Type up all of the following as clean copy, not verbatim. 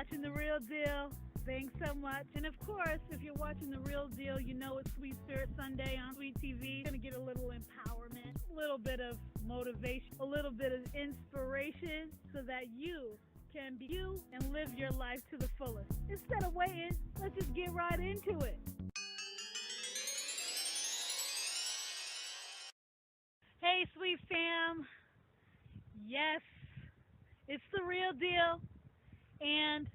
watching The Real Deal. Thanks so much. And of course, if you're watching The Real Deal, you know it's Sweet Spirit Sunday on Sweet TV. You're going to get a little empowerment, a little bit of motivation, a little bit of inspiration so that you can be you and live your life to the fullest. Instead of waiting, let's just get right into it. Hey, sweet fam. Yes, it's The Real Deal, and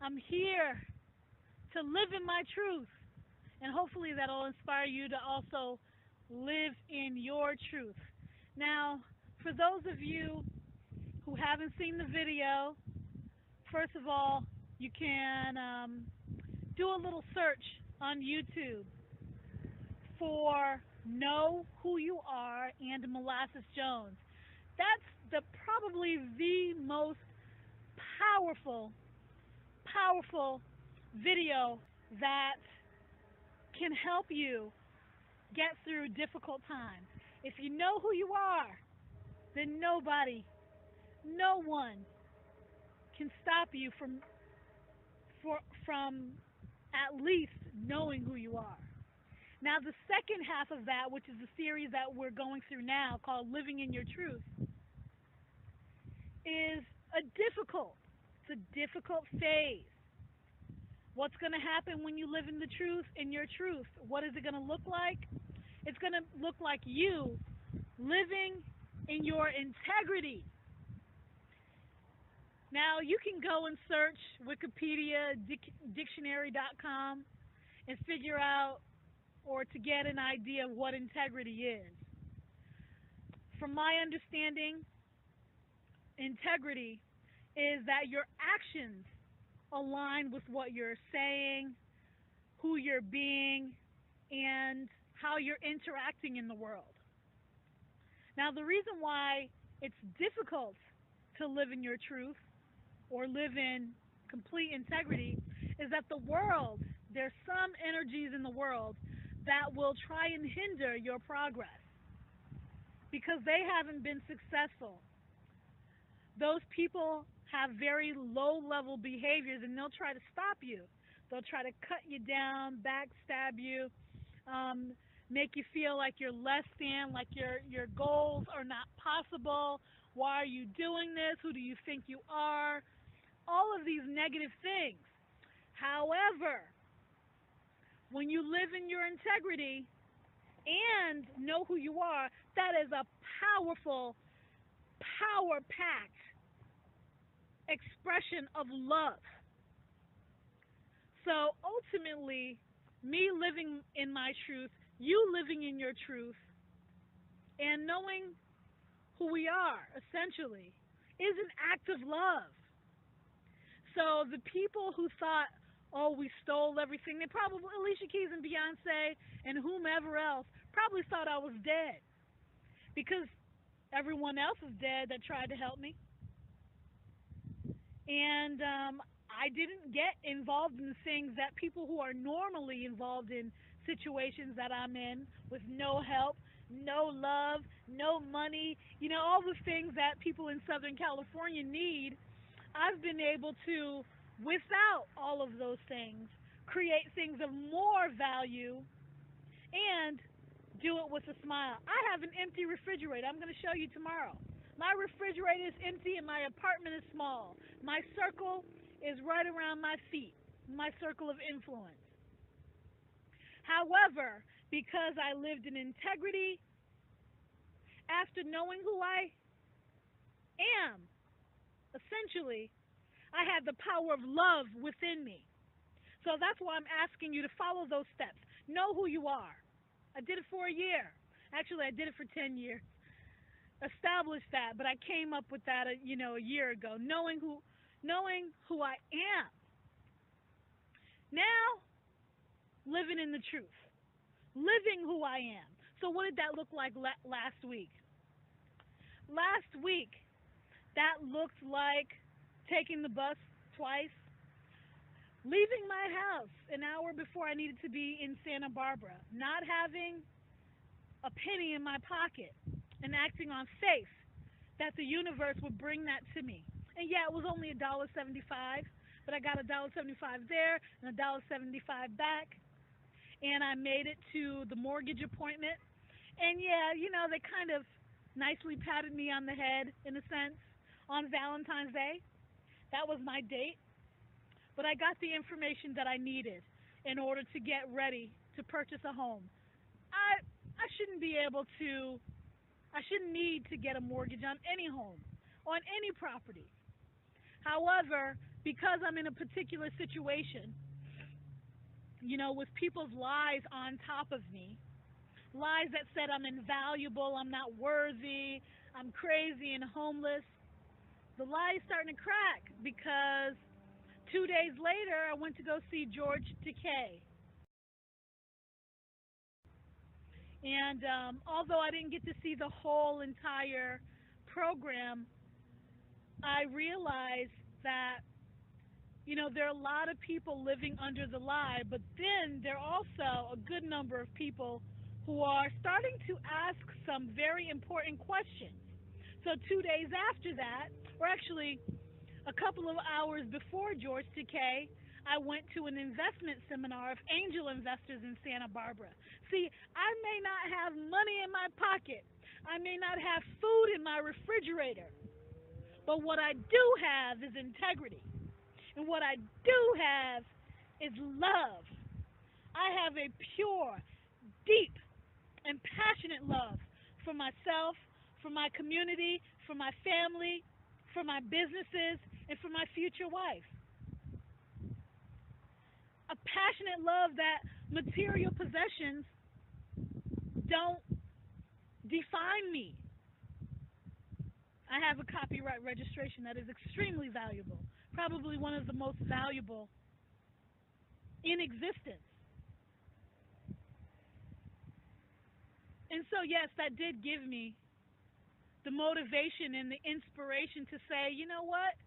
I'm here to live in my truth, and hopefully that'll inspire you to also live in your truth. Now, for those of you who haven't seen the video, first of all, you can do a little search on YouTube for Know Who You Are and Molasses Jones. That's probably the most powerful video that can help you get through difficult times. If you know who you are, then no one can stop you from at least knowing who you are. Now, the second half of that, which is the series that we're going through now called Living in Your Truth, is a difficult phase. What's going to happen when you live in the truth, in your truth? What is it going to look like? It's going to look like you living in your integrity. Now, you can go and search Wikipedia, dictionary.com, and figure out or to get an idea of what integrity is. From my understanding, integrity is that your actions align with what you're saying, who you're being, and how you're interacting in the world. Now, the reason why it's difficult to live in your truth or live in complete integrity is that the world, there's some energies in the world that will try and hinder your progress because they haven't been successful. Those people have very low-level behaviors, and they'll try to stop you. They'll try to cut you down, backstab you, make you feel like you're less than, like your goals are not possible. Why are you doing this? Who do you think you are? All of these negative things. However, when you live in your integrity and know who you are, that is a powerful, power-packed expression of love. So ultimately, me living in my truth, you living in your truth, and knowing who we are, essentially, is an act of love. So the people who thought, oh, we stole everything, they probably, Alicia Keys and Beyonce and whomever else, probably thought I was dead. Because everyone else is dead that tried to help me. And I didn't get involved in the things that people who are normally involved in situations that I'm in with no help, no love, no money, all the things that people in Southern California need, I've been able to, without all of those things, create things of more value and do it with a smile. I have an empty refrigerator. I'm going to show you tomorrow. My refrigerator is empty and my apartment is small. My circle is right around my feet, my circle of influence. However, because I lived in integrity, after knowing who I am, essentially, I had the power of love within me. So that's why I'm asking you to follow those steps. Know who you are. I did it for a year. Actually, I did it for 10 years. Established that, but I came up with that, a year ago. Knowing who I am. Now, living in the truth. Living who I am. So what did that look like last week? Last week, that looked like taking the bus twice, leaving my house an hour before I needed to be in Santa Barbara, not having a penny in my pocket, and acting on faith that the universe would bring that to me. And yeah, it was only $1.75, but I got $1.75 there and $1.75 back, and I made it to the mortgage appointment. And yeah, they kind of nicely patted me on the head in a sense on Valentine's Day. That was my date, but I got the information that I needed in order to get ready to purchase a home. I shouldn't be able to I shouldn't need to get a mortgage on any home, on any property. However, because I'm in a particular situation, with people's lies on top of me, lies that said I'm invaluable, I'm not worthy, I'm crazy and homeless, the lie is starting to crack because 2 days later I went to go see George Takei. And although I didn't get to see the whole entire program, I realized that, there are a lot of people living under the lie, but then there are also a good number of people who are starting to ask some very important questions. So 2 days after that, or actually a couple of hours before George Takei, I went to an investment seminar of angel investors in Santa Barbara. See, I may not have money in my pocket. I may not have food in my refrigerator. But what I do have is integrity. And what I do have is love. I have a pure, deep, and passionate love for myself, for my community, for my family, for my businesses, and for my future wife. A passionate love that material possessions don't define me. I have a copyright registration that is extremely valuable, probably one of the most valuable in existence. And so, yes, that did give me the motivation and the inspiration to say, you know what?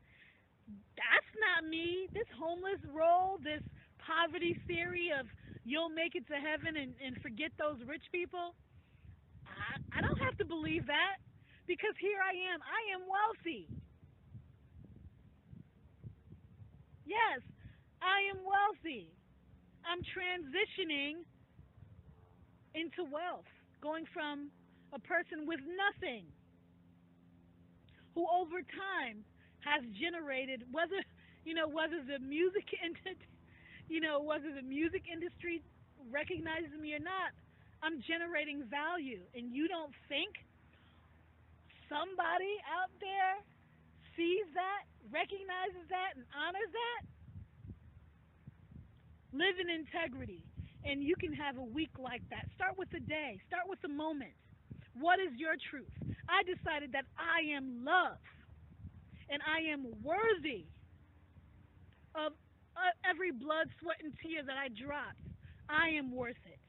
That's not me. This homeless role, this poverty theory of you'll make it to heaven and forget those rich people, I don't have to believe that because here I am. I am wealthy. Yes, I am wealthy. I'm transitioning into wealth, going from a person with nothing who over time has generated whether the music whether the music industry recognizes me or not, I'm generating value. And you don't think somebody out there sees that, recognizes that, and honors that? Live in integrity, and you can have a week like that. Start with the day. Start with the moment. What is your truth? I decided that I am love, and I am worthy of every blood, sweat, and tear that I dropped. I am worth it.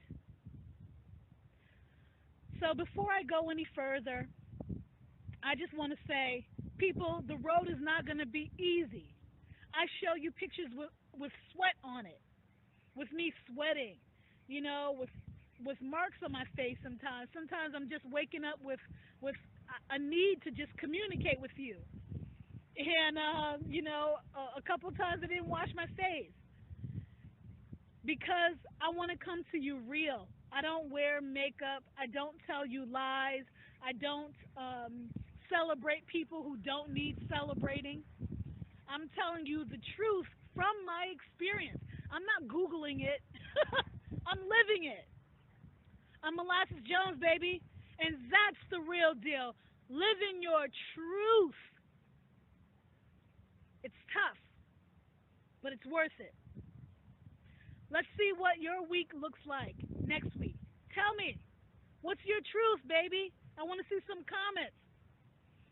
So before I go any further, I just want to say, people, the road is not going to be easy. I show you pictures with sweat on it, with me sweating, with marks on my face sometimes. Sometimes I'm just waking up with a need to just communicate with you. And, a couple times I didn't wash my face because I want to come to you real. I don't wear makeup. I don't tell you lies. I don't celebrate people who don't need celebrating. I'm telling you the truth from my experience. I'm not Googling it. I'm living it. I'm Molasses Jones, baby. And that's the real deal. Living your truth. It's tough, but it's worth it. Let's see what your week looks like next week. Tell me, what's your truth, baby? I want to see some comments.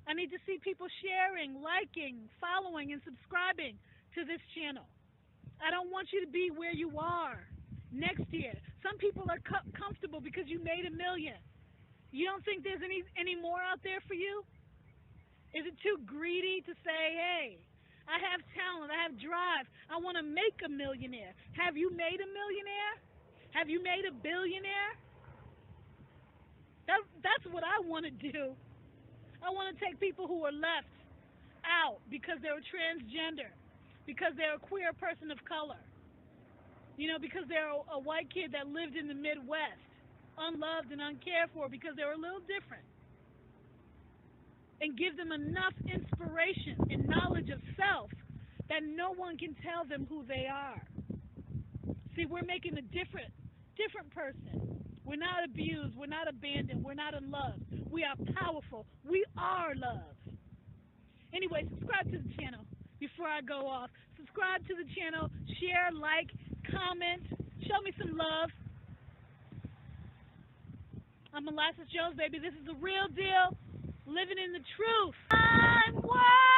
I need to see people sharing, liking, following, and subscribing to this channel. I don't want you to be where you are next year. Some people are comfortable because you made $1 million. You don't think there's any more out there for you? Is it too greedy to say, hey, I have talent, I have drive, I want to make a millionaire? Have you made a millionaire? Have you made a billionaire? That's what I want to do. I want to take people who are left out because they're transgender, because they're a queer person of color. Because they're a white kid that lived in the Midwest, unloved and uncared for because they were a little different. And give them enough inspiration and knowledge of self that no one can tell them who they are. See, we're making a different person. We're not abused. We're not abandoned. We're not unloved. We are powerful. We are love. Anyway, subscribe to the channel before I go off. Subscribe to the channel. Share, like, comment. Show me some love. I'm Molasses Jones, baby. This is the real deal. Living in the truth. I'm wild.